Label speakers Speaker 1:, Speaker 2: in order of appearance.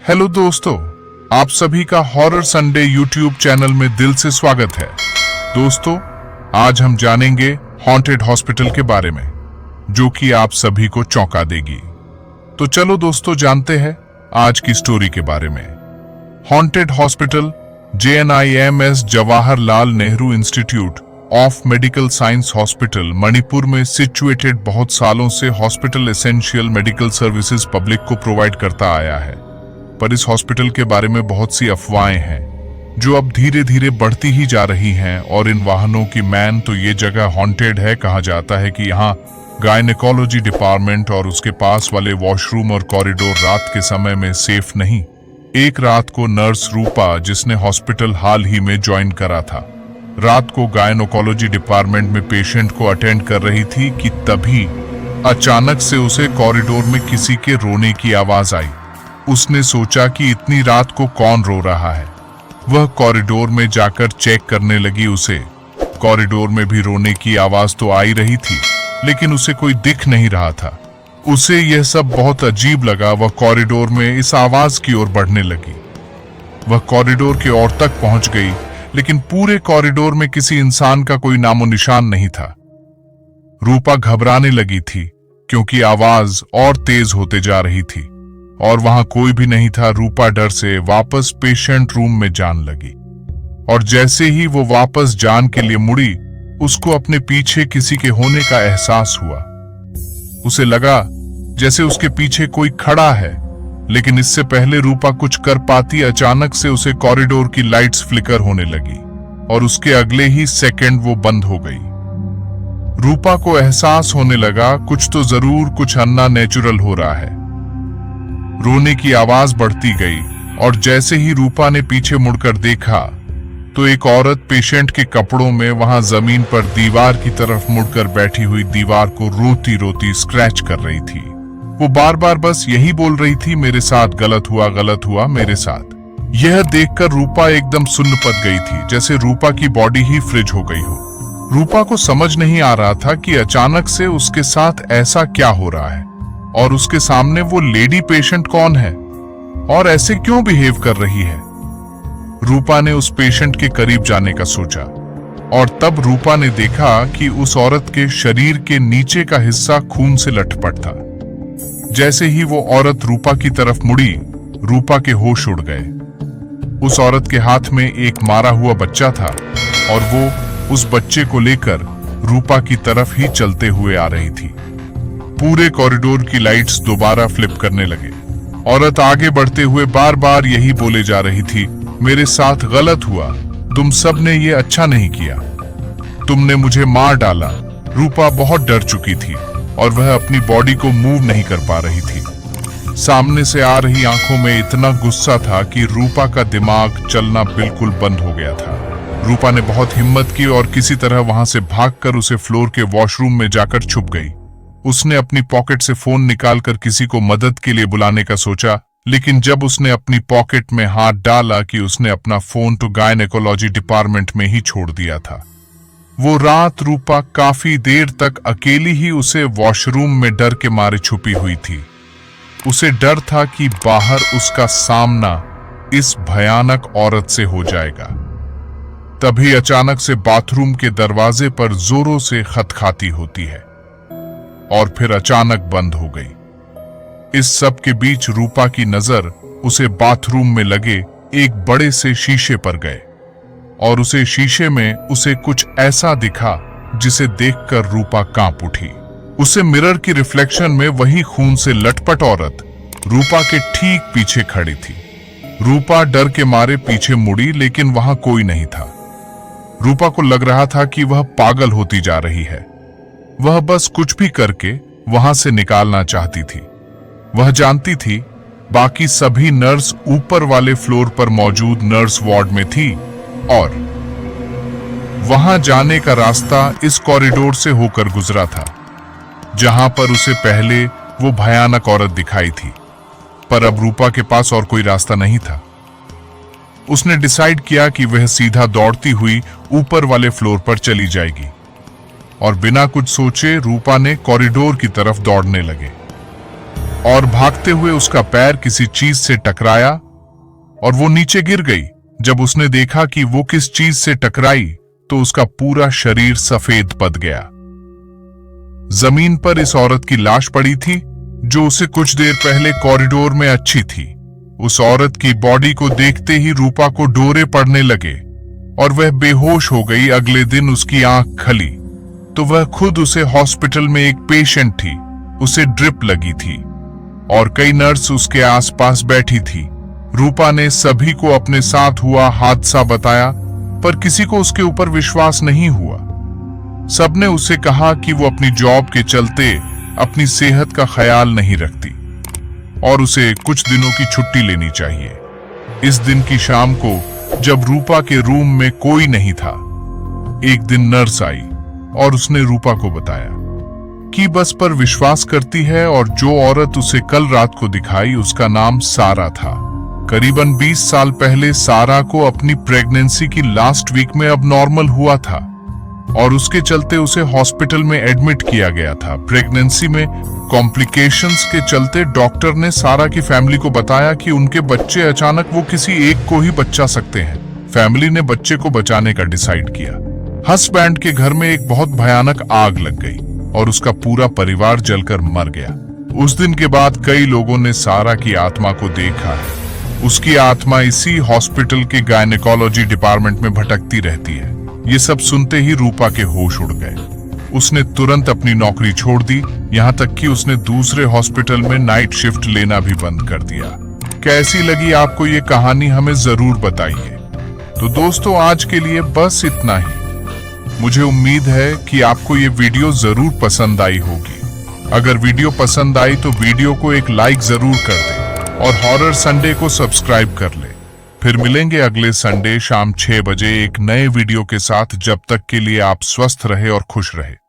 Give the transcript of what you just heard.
Speaker 1: Hello दोस्तों, आप सभी का हॉरर संडे यूट्यूब चैनल में दिल से स्वागत है। दोस्तों, आज हम जानेंगे हॉन्टेड हॉस्पिटल के बारे में, जो कि आप सभी को चौंका देगी। तो चलो दोस्तों, जानते हैं आज की स्टोरी के बारे में। Haunted hospital JNIMS Jawaharlal Nehru institute of medical science hospital Manipur में सिचुएटेड बहुत सालों से hospital essential medical services public को प्रोवाइड करता आया है। पर इस हॉस्पिटल के बारे में बहुत सी अफवाहें हैं जो अब धीरे धीरे बढ़ती ही जा रही हैं। और इन वाहनों की मैन तो ये जगह हॉन्टेड है। कहा जाता है कि यहाँ गायनेकोलॉजी डिपार्टमेंट और उसके पास वाले वॉशरूम और कॉरिडोर रात के समय में सेफ नहीं। एक रात को नर्स रूपा, जिसने हॉस्पिटल हाल ही में ज्वाइन करा था, रात को गायनेकोलॉजी डिपार्टमेंट में पेशेंट को अटेंड कर रही थी कि तभी अचानक से उसे कॉरिडोर में किसी के रोने की आवाज आई। उसने सोचा कि इतनी रात को कौन रो रहा है। वह कॉरिडोर में जाकर चेक करने लगी। उसे कॉरिडोर में भी रोने की आवाज तो आ ही रही थी, लेकिन उसे कोई दिख नहीं रहा था। उसे यह सब बहुत अजीब लगा। वह कॉरिडोर में इस आवाज की ओर बढ़ने लगी। वह कॉरिडोर के ओर तक पहुंच गई, लेकिन पूरे कॉरिडोर में किसी इंसान का कोई नामो निशान नहीं था। रूपा घबराने लगी थी क्योंकि आवाज और तेज होते जा रही थी और वहां कोई भी नहीं था। रूपा डर से वापस पेशेंट रूम में जान लगी, और जैसे ही वो वापस जान के लिए मुड़ी, उसको अपने पीछे किसी के होने का एहसास हुआ। उसे लगा जैसे उसके पीछे कोई खड़ा है, लेकिन इससे पहले रूपा कुछ कर पाती, अचानक से उसे कॉरिडोर की लाइट्स फ्लिकर होने लगी और उसके अगले ही सेकंड वो बंद हो गई। रूपा को एहसास होने लगा कुछ तो जरूर कुछ अन्ना नेचुरल हो रहा है। रोने की आवाज बढ़ती गई, और जैसे ही रूपा ने पीछे मुड़कर देखा तो एक औरत पेशेंट के कपड़ों में वहां जमीन पर दीवार की तरफ मुड़कर बैठी हुई दीवार को रोती रोती स्क्रैच कर रही थी। वो बार बार बस यही बोल रही थी, मेरे साथ गलत हुआ मेरे साथ। यह देखकर रूपा एकदम सुन्न पड़ गई थी, जैसे रूपा की बॉडी ही फ्रिज हो गई हो। रूपा को समझ नहीं आ रहा था कि अचानक से उसके साथ ऐसा क्या हो रहा है, और उसके सामने वो लेडी पेशेंट कौन है और ऐसे क्यों बिहेव कर रही है। रूपा ने उस पेशेंट के करीब जाने का सोचा, और तब रूपा ने देखा कि उस औरत के शरीर के नीचे का हिस्सा खून से लटपट था। जैसे ही वो औरत रूपा की तरफ मुड़ी, रूपा के होश उड़ गए। उस औरत के हाथ में एक मारा हुआ बच्चा था, और वो उस बच्चे को लेकर रूपा की तरफ ही चलते हुए आ रही थी। पूरे कॉरिडोर की लाइट्स दोबारा फ्लिप करने लगे। औरत आगे बढ़ते हुए बार बार यही बोले जा रही थी, मेरे साथ गलत हुआ, तुम सब ने ये अच्छा नहीं किया, तुमने मुझे मार डाला। रूपा बहुत डर चुकी थी और वह अपनी बॉडी को मूव नहीं कर पा रही थी। सामने से आ रही आंखों में इतना गुस्सा था कि रूपा का दिमाग चलना बिल्कुल बंद हो गया था। रूपा ने बहुत हिम्मत की और किसी तरह वहां से भागकर उसे फ्लोर के वॉशरूम में जाकर छुप गई। उसने अपनी पॉकेट से फोन निकालकर किसी को मदद के लिए बुलाने का सोचा, लेकिन जब उसने अपनी पॉकेट में हाथ डाला कि उसने अपना फोन तो गायनेकोलॉजी डिपार्टमेंट में ही छोड़ दिया था। वो रात रूपा काफी देर तक अकेली ही उसे वॉशरूम में डर के मारे छुपी हुई थी। उसे डर था कि बाहर उसका सामना इस भयानक औरत से हो जाएगा। तभी अचानक से बाथरूम के दरवाजे पर जोरों से खटखटाती होती है और फिर अचानक बंद हो गई। इस सब के बीच रूपा की नजर उसे बाथरूम में लगे एक बड़े से शीशे पर गए, और उसे शीशे में उसे कुछ ऐसा दिखा जिसे देखकर रूपा कांप उठी। उसे मिरर की रिफ्लेक्शन में वही खून से लटपट औरत रूपा के ठीक पीछे खड़ी थी। रूपा डर के मारे पीछे मुड़ी, लेकिन वहां कोई नहीं था। रूपा को लग रहा था कि वह पागल होती जा रही है। वह बस कुछ भी करके वहां से निकालना चाहती थी। वह जानती थी बाकी सभी नर्स ऊपर वाले फ्लोर पर मौजूद नर्स वार्ड में थी, और वहां जाने का रास्ता इस कॉरिडोर से होकर गुजरा था, जहां पर उसे पहले वो भयानक औरत दिखाई थी। पर अब रूपा के पास और कोई रास्ता नहीं था। उसने डिसाइड किया कि वह सीधा दौड़ती हुई ऊपर वाले फ्लोर पर चली जाएगी, और बिना कुछ सोचे रूपा ने कॉरिडोर की तरफ दौड़ने लगे। और भागते हुए उसका पैर किसी चीज से टकराया और वो नीचे गिर गई। जब उसने देखा कि वो किस चीज से टकराई तो उसका पूरा शरीर सफेद पद गया। जमीन पर इस औरत की लाश पड़ी थी जो उसे कुछ देर पहले कॉरिडोर में अच्छी थी। उस औरत की बॉडी को देखते ही रूपा को डोरे पड़ने लगे और वह बेहोश हो गई। अगले दिन उसकी आंख खली तो वह खुद उसे हॉस्पिटल में एक पेशेंट थी, उसे ड्रिप लगी थी और कई नर्स उसके आसपास बैठी थी। रूपा ने सभी को अपने साथ हुआ हादसा बताया पर किसी को उसके ऊपर विश्वास नहीं हुआ। सबने उसे कहा कि वो अपनी जॉब के चलते अपनी सेहत का ख्याल नहीं रखती और उसे कुछ दिनों की छुट्टी लेनी चाहिए। इस दिन की शाम को जब रूपा के रूम में कोई नहीं था, एक दिन नर्स आई और उसने रूपा को बताया कि बस पर विश्वास करती है और जो औरत उसे कल रात को दिखाई उसका नाम सारा था। करीबन 20 साल पहले सारा को अपनी प्रेगनेंसी की लास्ट वीक में अबनॉर्मल हुआ था और उसके चलते उसे हॉस्पिटल में एडमिट किया गया था। प्रेगनेंसी में कॉम्प्लिकेशंस के चलते डॉक्टर ने सारा की फैमिली को बताया कि उनके बच्चे अचानक वो किसी एक को ही बचा सकते हैं। फैमिली ने बच्चे को बचाने का डिसाइड किया। हस्बैंड के घर में एक बहुत भयानक आग लग गई और उसका पूरा परिवार जलकर मर गया। उस दिन के बाद कई लोगों ने सारा की आत्मा को देखा है। उसकी आत्मा इसी हॉस्पिटल के गायनेकोलॉजी डिपार्टमेंट में भटकती रहती है। ये सब सुनते ही रूपा के होश उड़ गए। उसने तुरंत अपनी नौकरी छोड़ दी, यहाँ तक कि उसने दूसरे हॉस्पिटल में नाइट शिफ्ट लेना भी बंद कर दिया। कैसी लगी आपको ये कहानी हमें जरूर बताइए। तो दोस्तों आज के लिए बस इतना ही। मुझे उम्मीद है कि आपको ये वीडियो जरूर पसंद आई होगी। अगर वीडियो पसंद आई तो वीडियो को एक लाइक जरूर कर दें और हॉरर संडे को सब्सक्राइब कर ले। फिर मिलेंगे अगले संडे शाम 6 बजे एक नए वीडियो के साथ। जब तक के लिए आप स्वस्थ रहे और खुश रहे।